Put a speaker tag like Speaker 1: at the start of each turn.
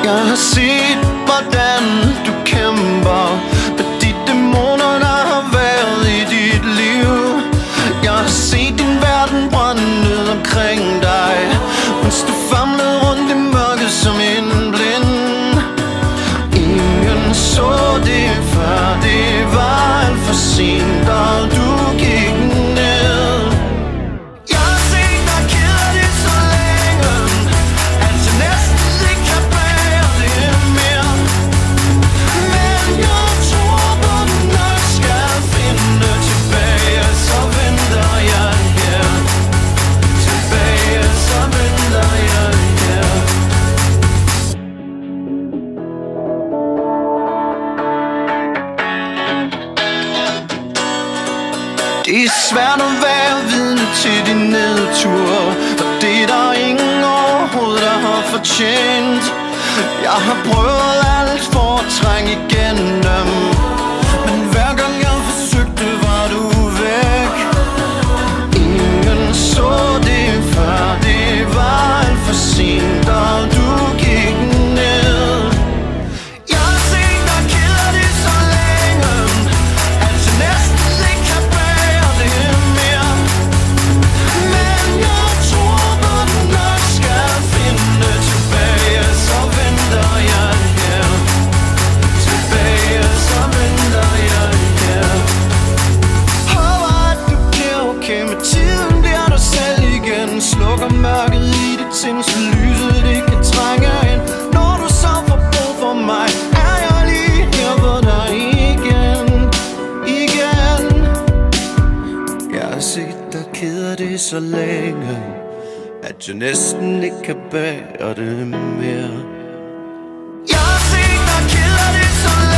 Speaker 1: Jeg har set, hvordan du kæmper med de dæmoner, der har været i dit liv. Jeg har set din verden brænde ned omkring dig, mens du famlede rundt i mørket som en blind. Ingen så det før, det var alt for sent, og du gik ned. Jeg har set dig kede det så længe, at jeg næsten ikke kan bære det mere. Men jeg tror på, den nok skal finde tilbage, så venter jeg her. Tilbage, så venter jeg her. Det er svært at være vidne til din nedtur, og det er der ingen overhovedet, der har fortjent. Jeg har prøvet alt for at trænge igennem, men hver gang jeg forsøgte, var du væk. Ingen så det før, det var alt for sent, og du gik ned. Jeg har set dig kede det så længe, at jeg næsten ikke kan bære det mere. Men jeg tror på, den nok skal finde tilbage, så venter jeg her. Tilbage, så venter jeg her. Håber at du bliver okay med tiden, bliver dig selv igen. Slukker mørket i dit sind, så lyset det kan trænge ind. Når du så får brug for mig, er jeg lige her for dig igen. Igen. Jeg har set dig kede det så længe, at jeg næsten ikke kan bære det mere. Jeg har set dig kede det så længe,